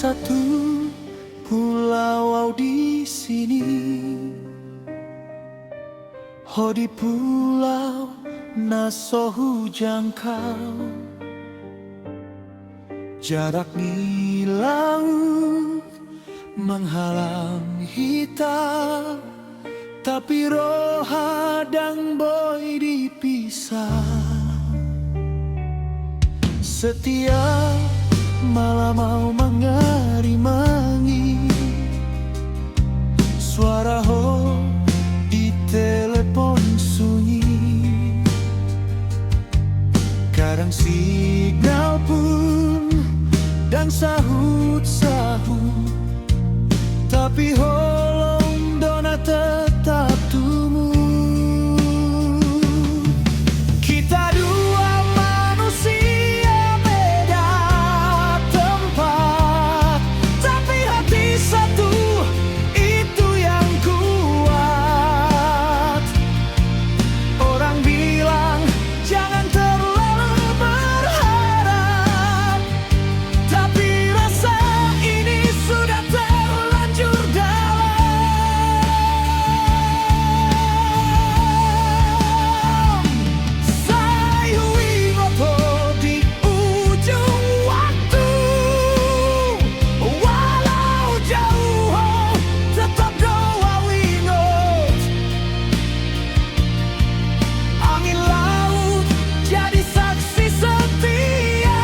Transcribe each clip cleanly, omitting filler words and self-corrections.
satu pulau di sini. Oh, di pulau Nasohu jangkau, jarak di laut menghalang kita, tapi Roha dan Boy dipisah. Setiap malam mau mengeri-mengi, suara ho di telepon sunyi. Kadang signal pun dan sahut-sahut, tapi holong dona tetap tumbuh. Kita dua manusia beda tempat, tapi hati satu, itu yang kuat. Orang bilang jangan terlalu berharap, tapi rasa ini sudah terlanjur dalam. Sayu ingoto di ujung waktu, walau jauh tetap doa wingot. Angin laut jadi saksi setia,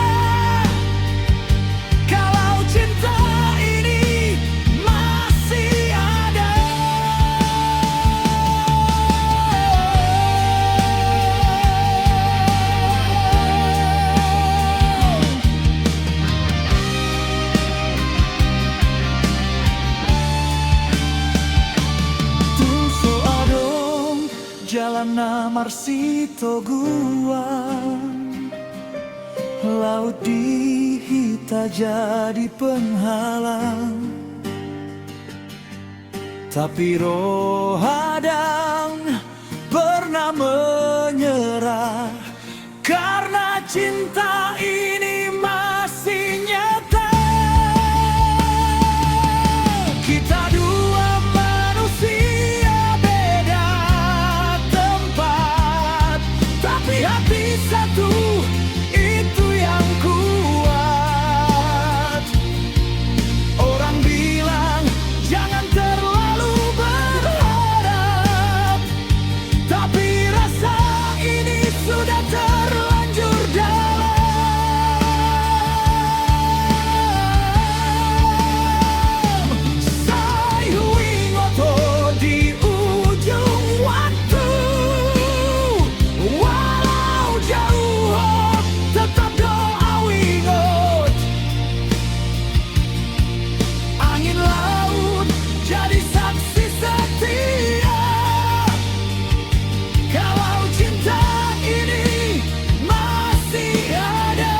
kalau cinta ini masih ada. Tungso adong jalan namar sito guang, laut dihita jadi penghalang, tapi roh hadang pernah menyerah, karena cinta ini masih nyata. Kita dua manusia beda tempat, tapi hati satu, itu yang kuat. Orang bilang jangan terlalu berharap, tapi rasa ini sudah terlanjur dalam. Sayu ingoto di ujung waktu, walau jauh tetap doa wingot. Angin laut jadi saksi setia, kalau cinta ini masih ada.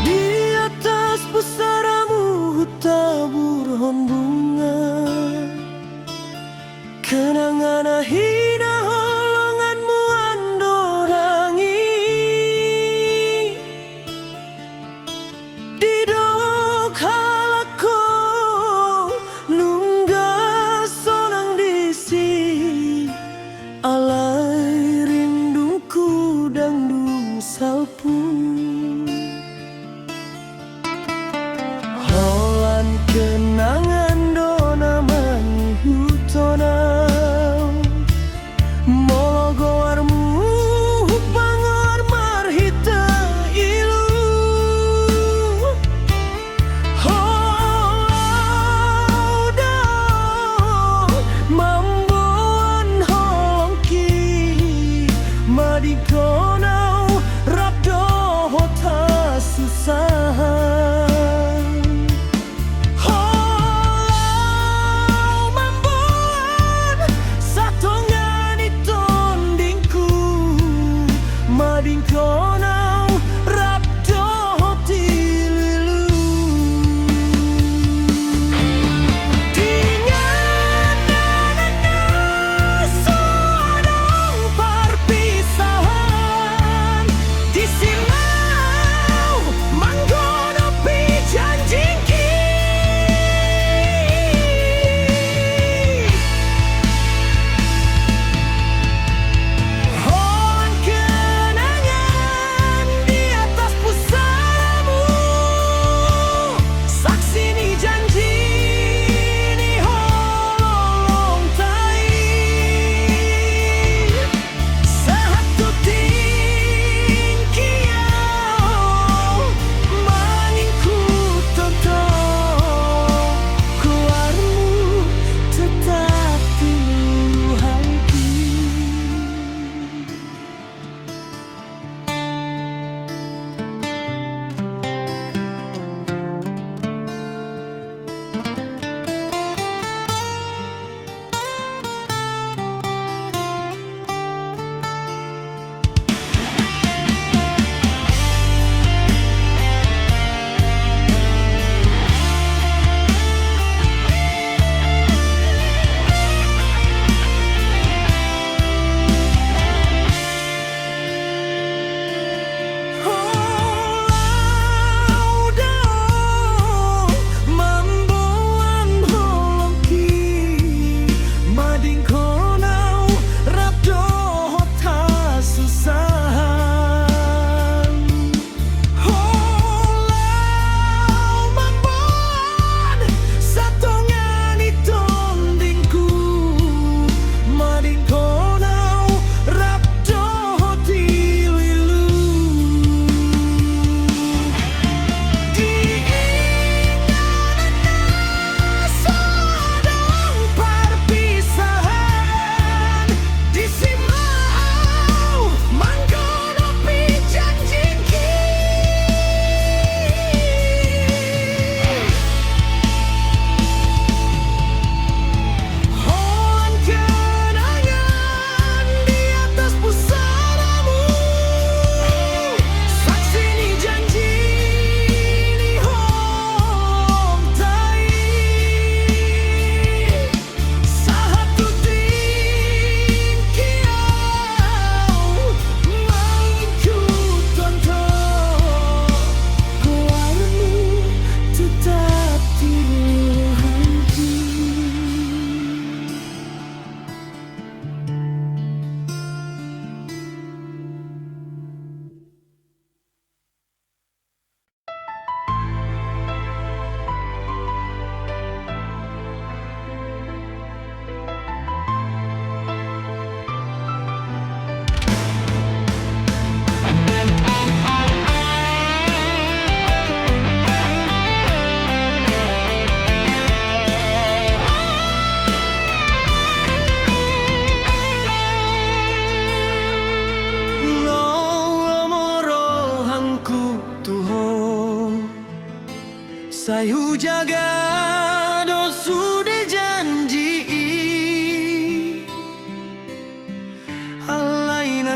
Di atas pusaramu tabur bunga, kenangan hina holonganmu andorangi. Di dok halako nunggah sonang disi, alai rinduku dangdung salpu. Holan kenangan dona mangihu,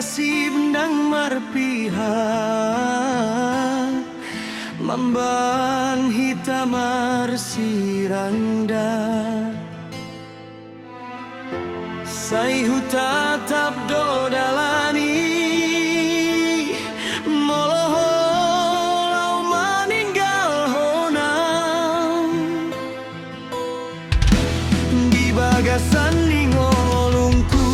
kasih bendang marpihak Mamban hitam marsiranda Saihu tatap dodalani Moloho meninggal honang Di bagasan ningolungku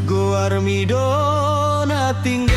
Goarmidona tinggal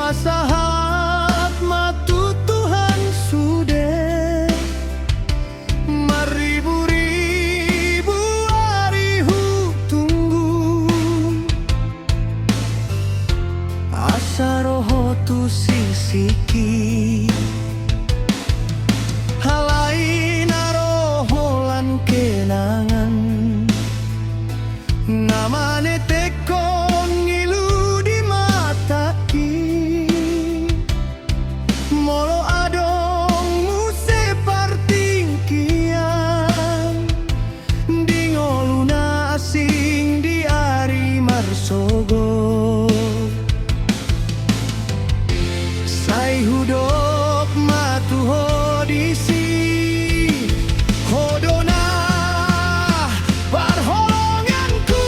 Sahat matu Tuhan sudah Maribu-ribu hari tunggu Asa roho tu sisiki Halai naroholan kenangan Namane tekon ngilu di mataki Molo adongmu separtingkian Dingoluna asing di ari marsogo Sai hudok matu hodisi Hodona parholonganku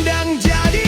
Dan jadi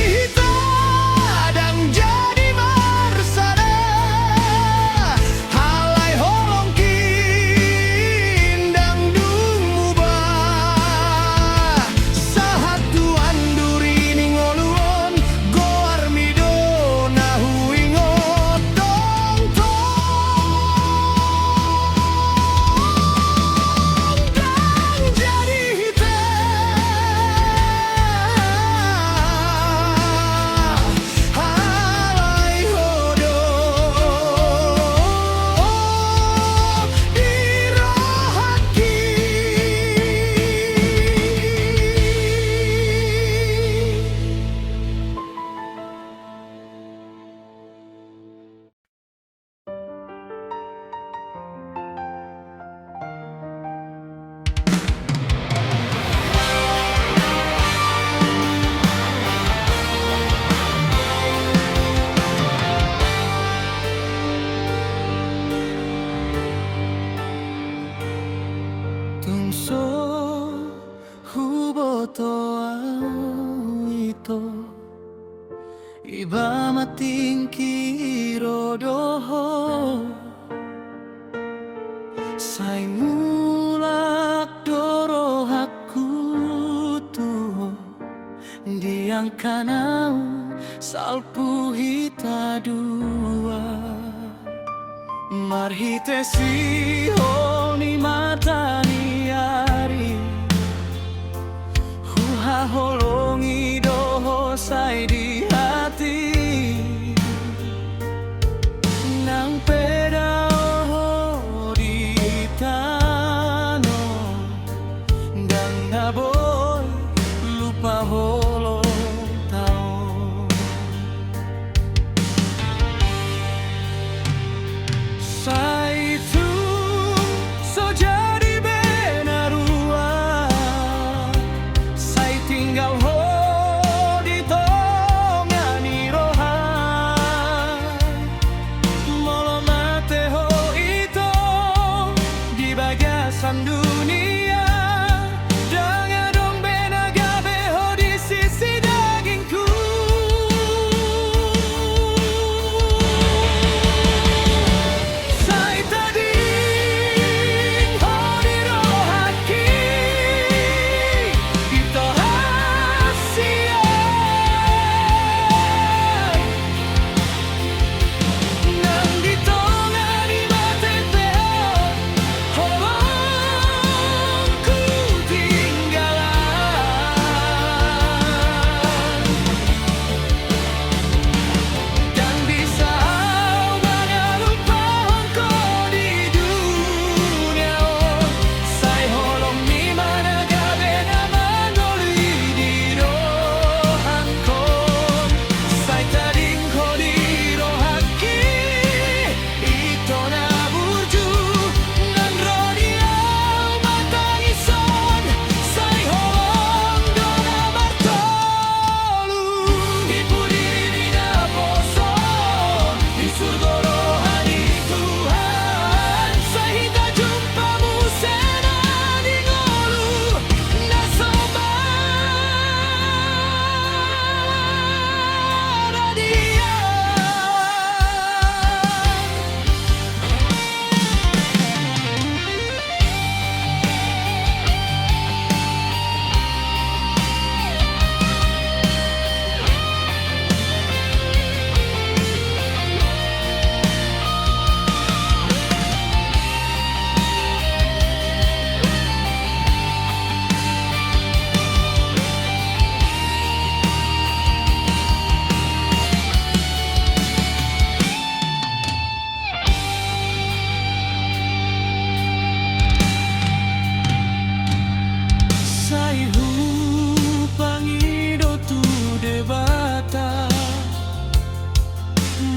Iba matingki rodoho Sai mulak doro haku tuho Diang kanau salpu hita dua Marhite si honi matani ari Huha holongi doho sai di hati Nang peda oh di tano Dan naboy lupa holo tao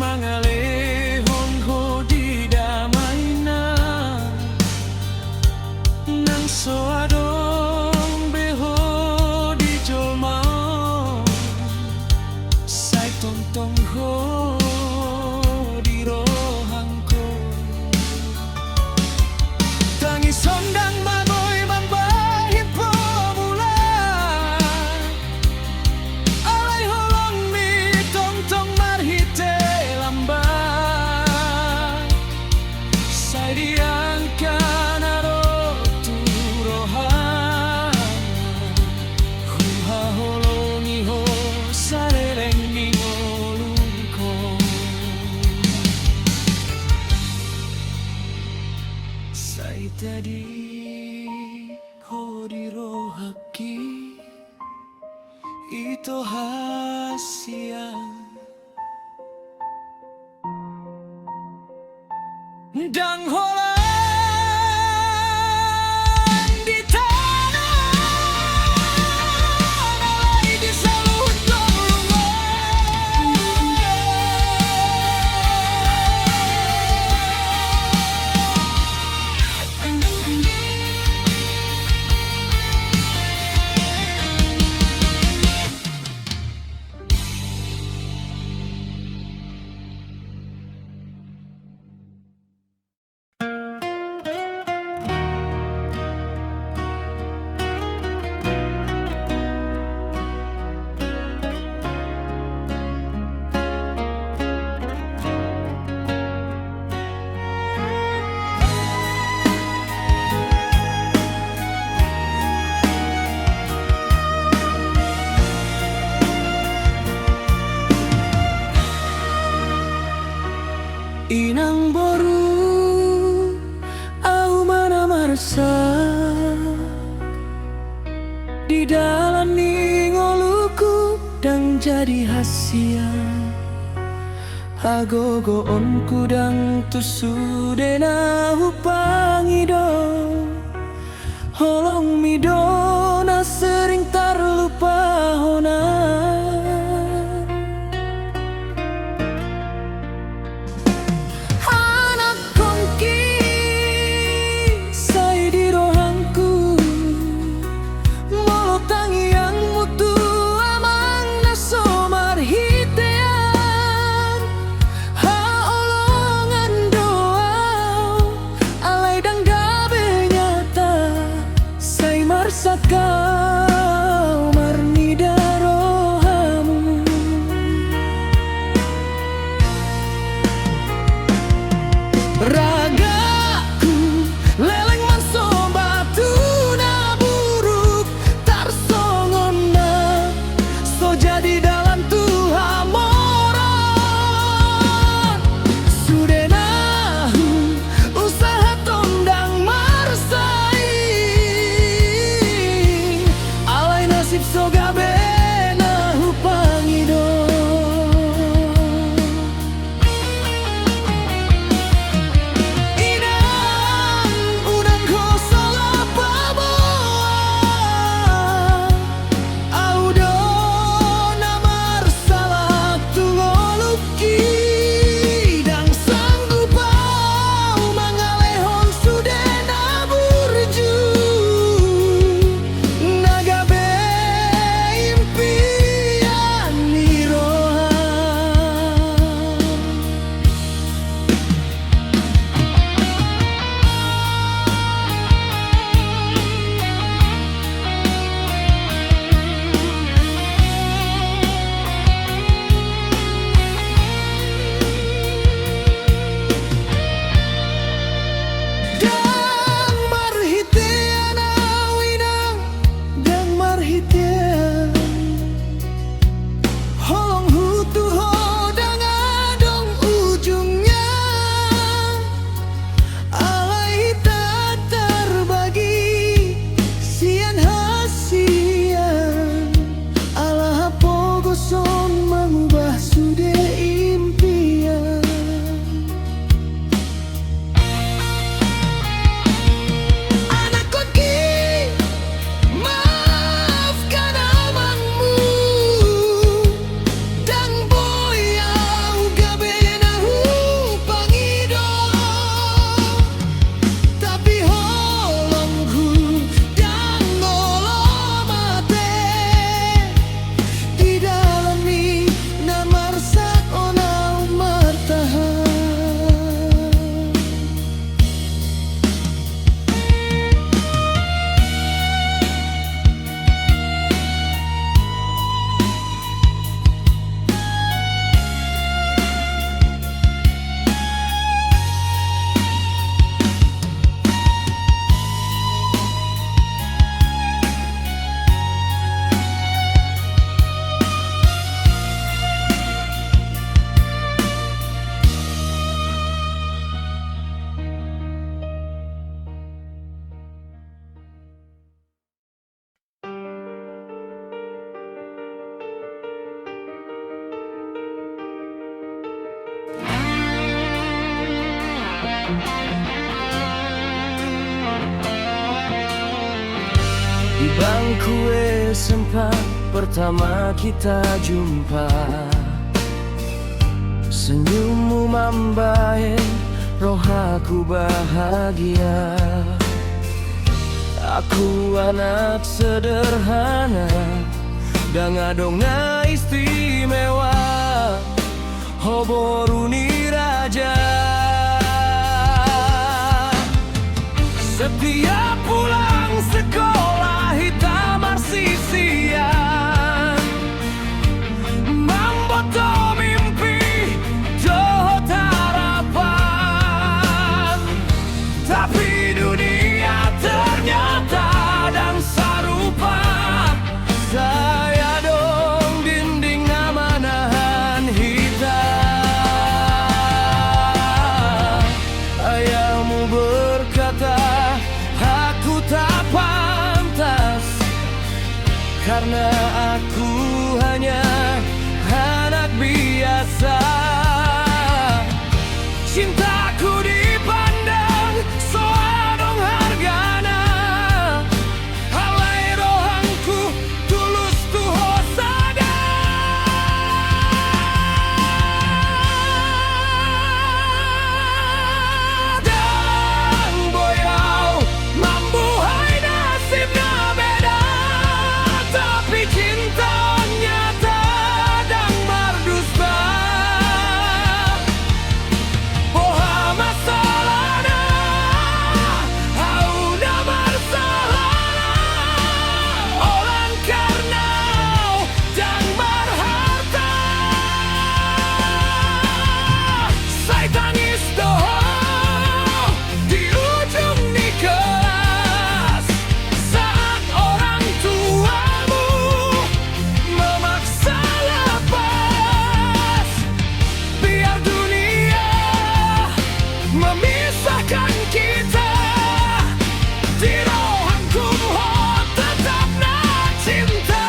mangalehon ho di damaina nang soadong beho di jolmao sai tontong ho di rohangko tangi sondang magoy mambahit pemula alay holong mi tong marhite lamba sai diangkan aro turohan huha holongi ho sareleng ngolungko sai tadi haki itu hasia dang holang di tanah alay di salutong inang boru au mana marsa di dalam ningoluku dan jadi hasia agogo onku dang tusu dena hupangido holong midona sering terlupa hona kau marnida rohamu ragaku leleng mansobatu na buruk tarsongona so jadi dalam tuha moron sudenahu usaha tondang marsai nasib soga bena hupangido inang unang kosala paboa audo nama Bangku SMA pertama kita jumpa, senyummu membae, roh aku bahagia. Aku anak sederhana, danga-donga istimewa, Hoboruni Raja. Setiap pulang sekolah hitam arsisian, memboto mimpi dohot harapan. Tapi dunia ternyata dan sarupa, saya dong dinding amanahan hitam. Ayahmu berkata aku tak pantas, karena aku hanya anak biasa. Cintaku dipandang soadong hargana, halai rohanku tulus tu hosada. Dan boyau mambuhai nasibnya beda, tapi cinta nyata dan mardusta. Boha masalahna, hauna marsalahna, orang karena dan marharta. Saya tangis doho di ujung di kelas, saat orang tuamu memaksa lepas. Biar dunia memisahkan kita, di rohanku oh tetap nak cinta.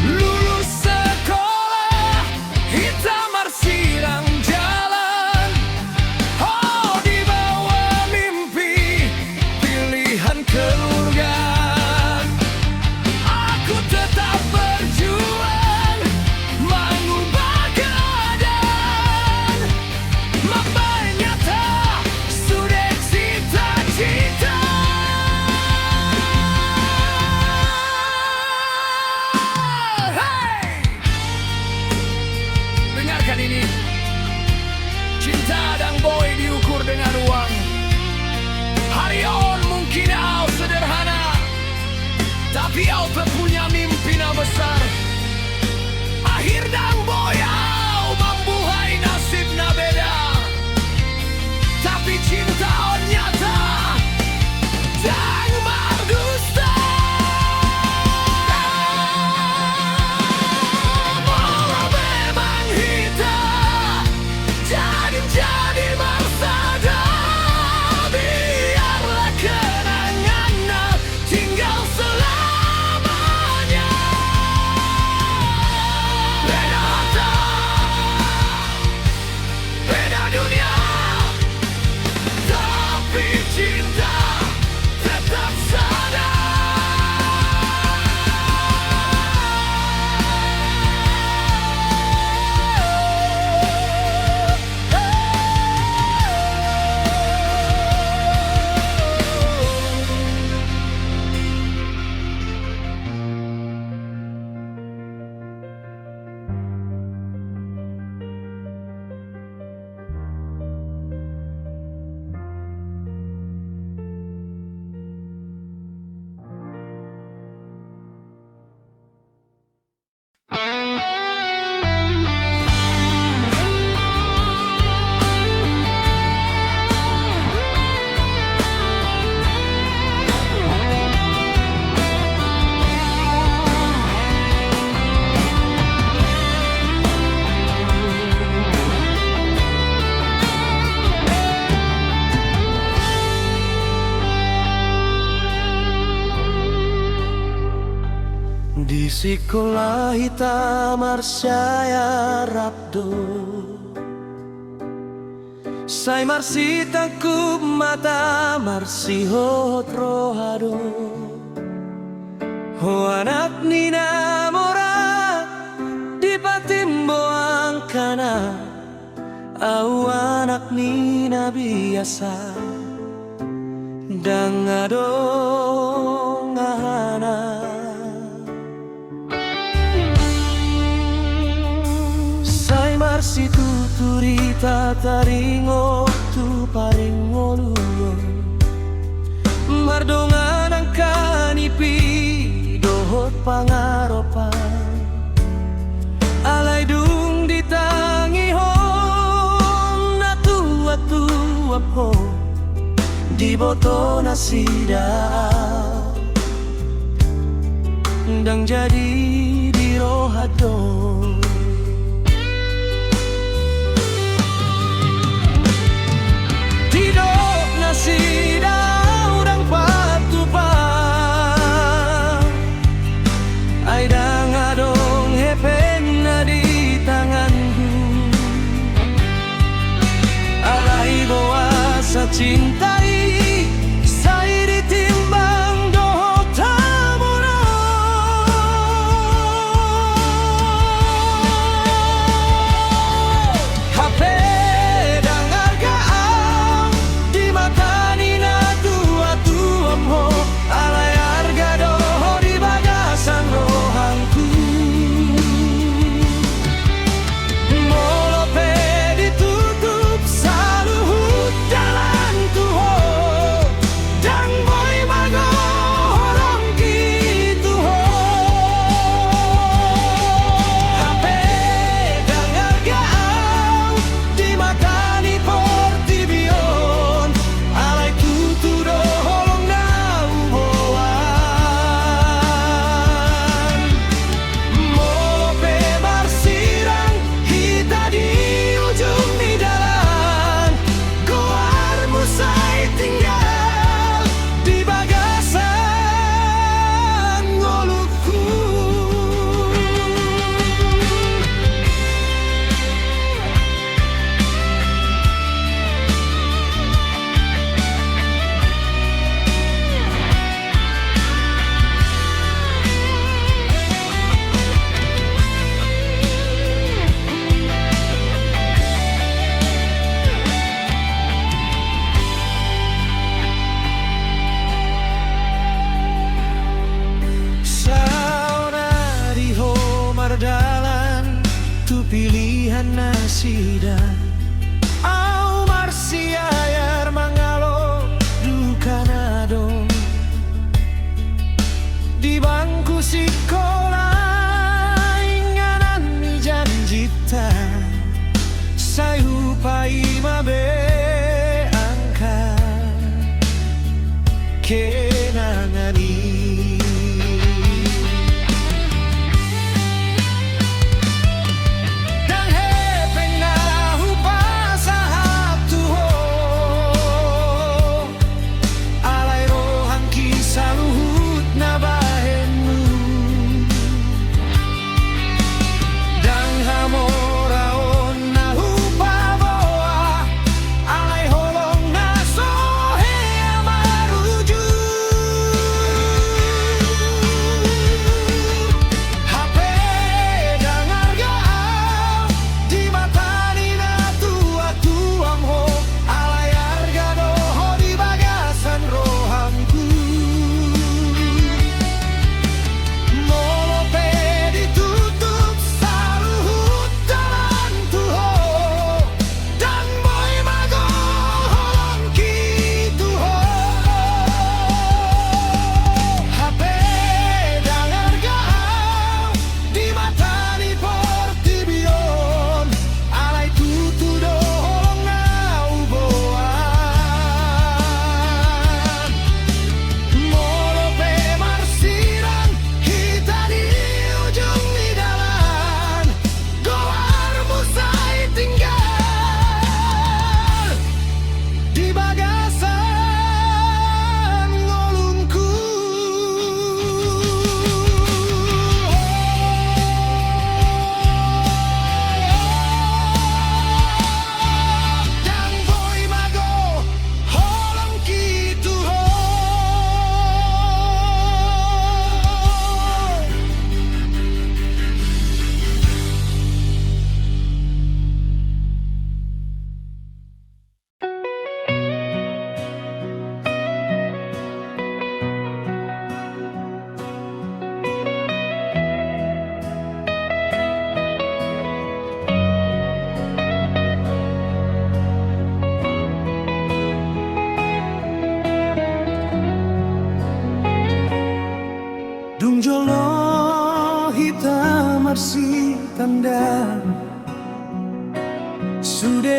Lulus sekolah hitam arsirang jalan, oh dibawa mimpi pilihan keluarga. Aku tetap berjuang mengubah keadaan, membaik nyata sudah cita-cita. Hey! Dengarkan ini, cinta dan boy diukur dengan uang. Harion mungkin kau sederhana, tapi kau punya mimpi na besar. Akhir dan boy kau mambuhai nasib na beda, tapi cinta on nyata dan mardusta. Walau memang hitam, jadi marsada, biarlah kenangannya tinggal selamanya. Beda harta, beda dunia, tapi cinta tetap sada. Sekolah hitam marsaya rapdo Sai marsi tangkup mata marsi hot rohado Ho anak nina mora di patimbo angkana Au anak nina biasa dang adong ngahana Marsi tuturita taringo tu paringo luon Mardongan ang kanipi dohot pangaropan Alay dung ditangi hong natua-tua po Di boto na sida Dang jadi di rohadong Sidaw ng patupang Ay dangadong hepen na di tanganku Alay bawa sa cintai Say ditimbang dohot tamuna Hape Dalan tu pilihan nasidan Au marsi ayar mangalo dukanadong Di bangku sekolah inganan mi janjita Say hupai mabe angka kenangani Dang hepeng na hupa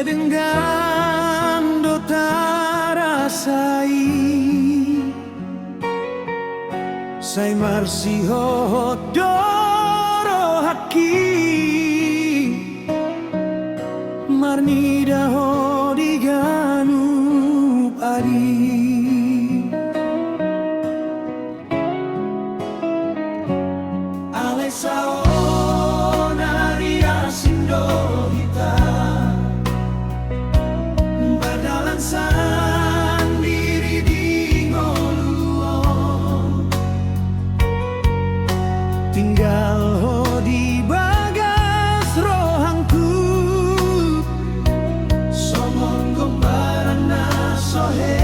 dengan dotara sai sai marsiho doro haki marnida ho diganu pari Alesao naria sindo hita badalan sandiri di ngoluo tinggal ho di bagas rohangku somong gombarana sohe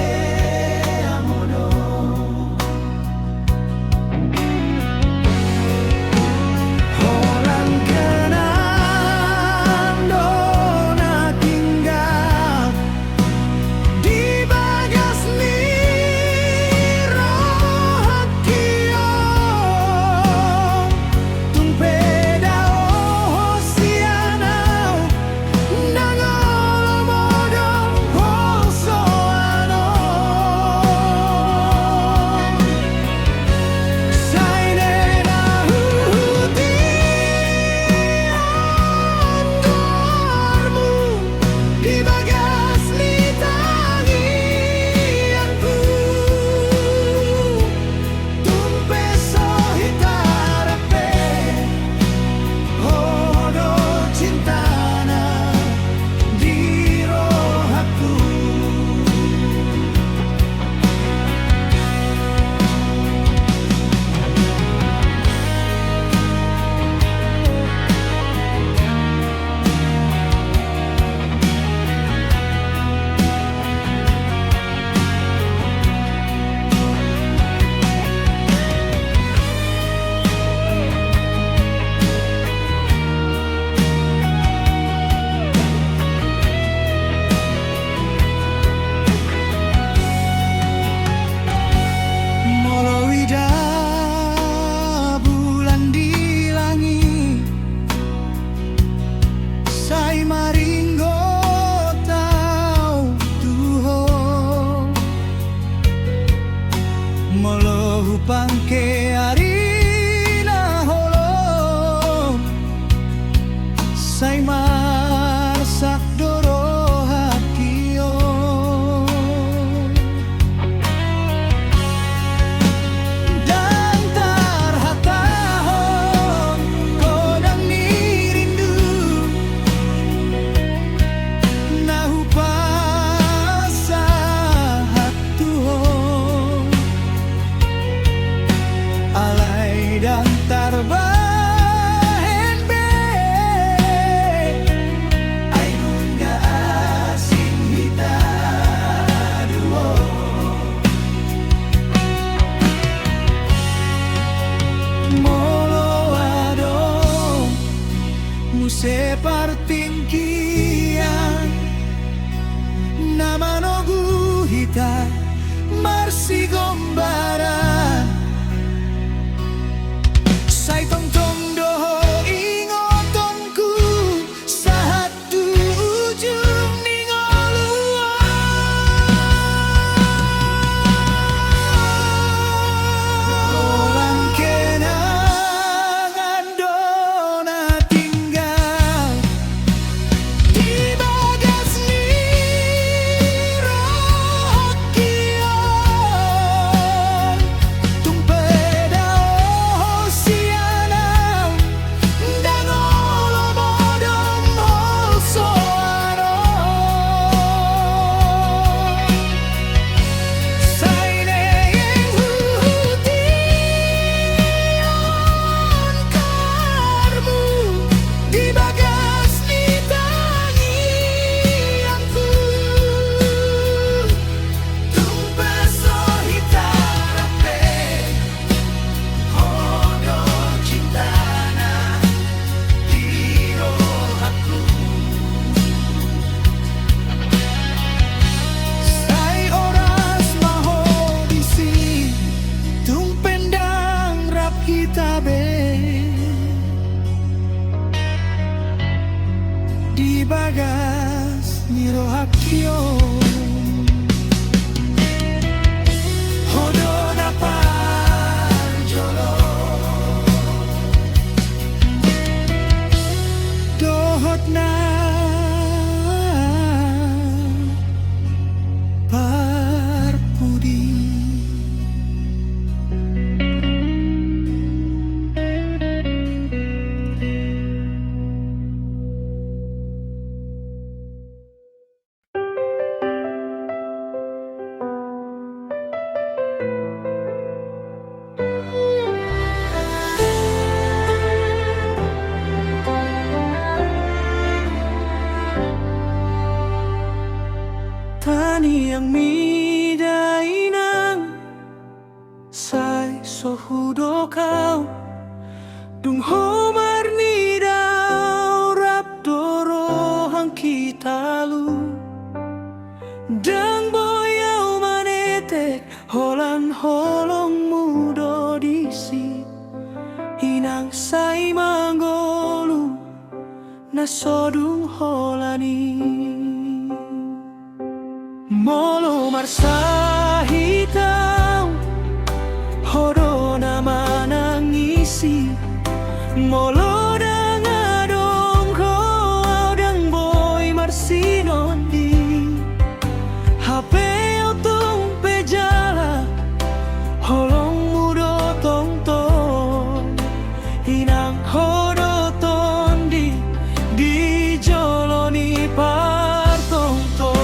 iro hakio hodona parjolo dohotna parpudi. Tani yang midai nang sai sohudo kau dung homar ni dau rap doro hang kita lu dang boyau manetek holan holong mudo disi inang sai manggolu nasodung holani molo marsa hitam hodo nama nangisi molo dangadong ko dang boy marsinondi hape otung pejala holong mudo tong tong inang hodo tondi di joloni partong tong.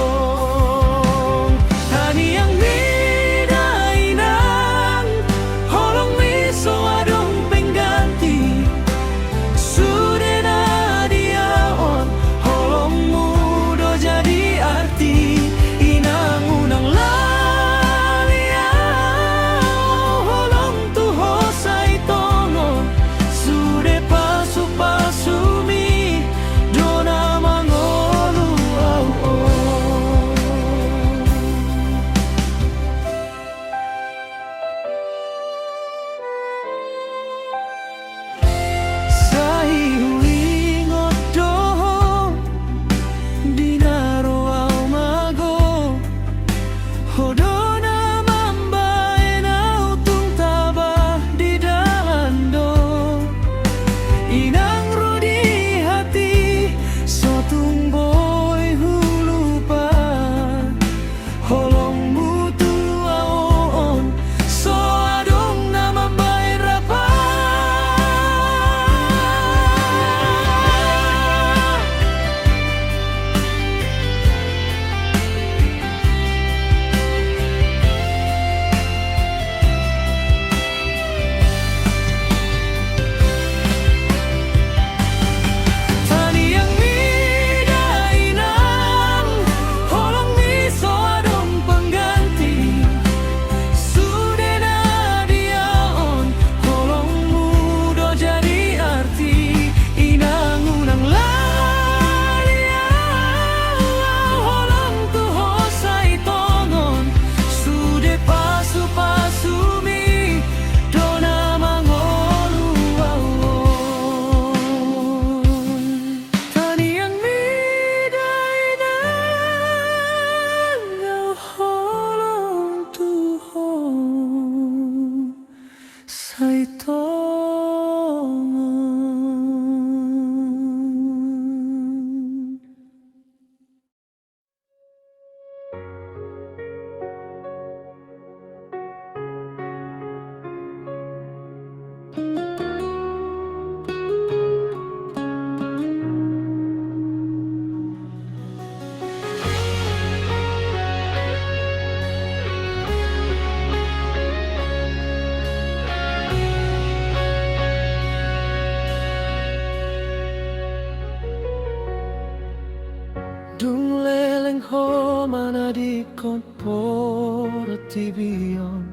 Dung leleng ho mana di kompor tibion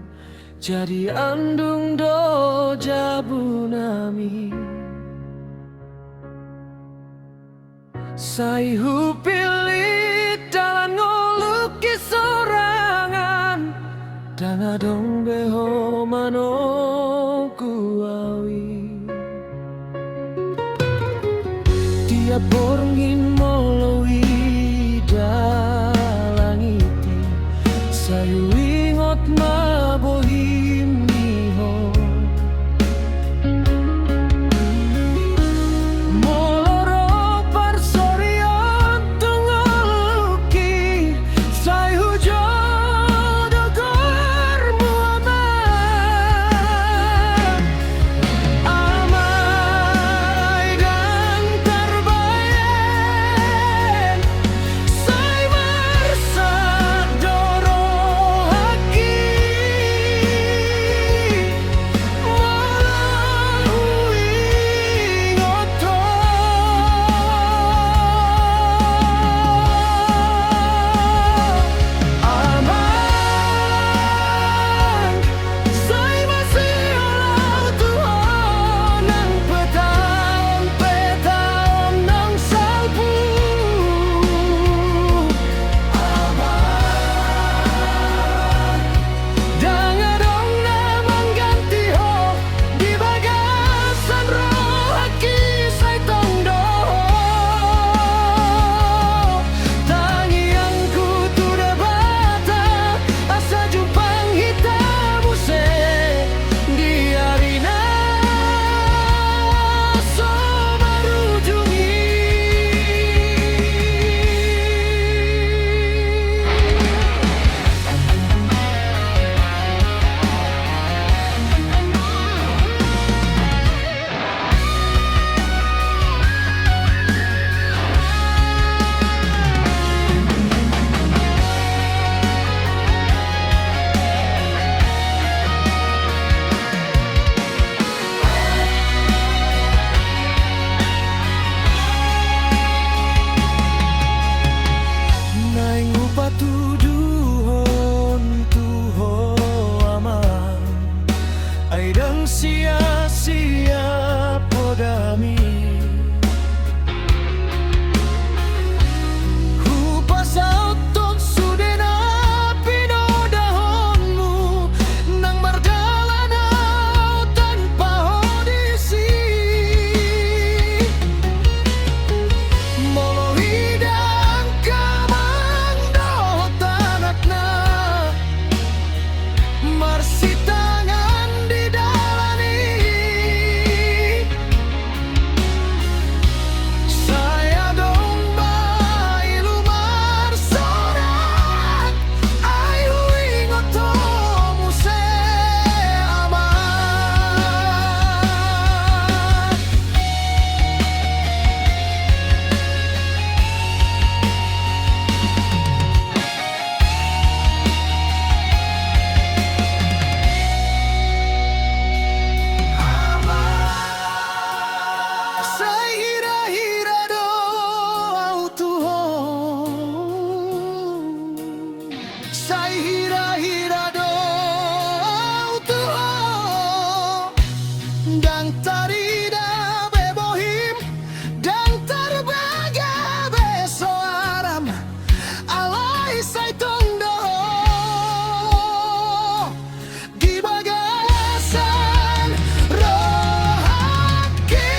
jadi andung do jabunami sai hupilit dalan ngolukis sorangan dan adong beho mano kuawi tiap borngin molowi tuduhon tuho amang ay dang sia-sia podami hupasau tot sudena pinodahonmu nang mardalanau tanpa audisi molo hidang kamang dohot anakna marsitangan didalani saya domba ilumar sorak ayu ingotomu se aman Sai hira-hira do autuhon Sai hira-hira do autuhon Dan tarida bebohim Dan terbaga besoaram Alai sai tondo Di bagasan rohaki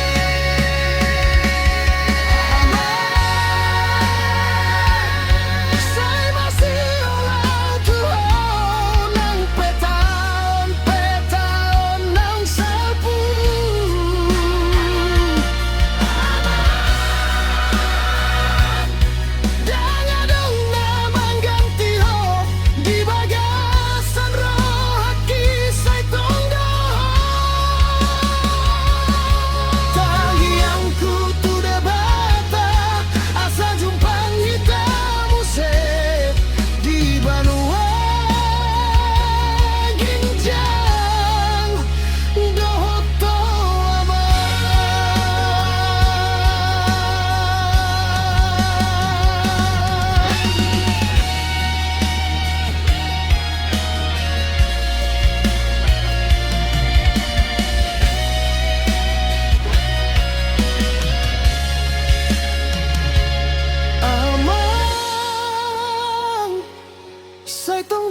Sai masih olau Tuhan Nang petaon nang sapu Danga dong namang ganti ho Di bagasan rohaki sai tondo Tahiangku tu debata asa jumpang hitamu se di Banua Ginjang dohoto amang sai tong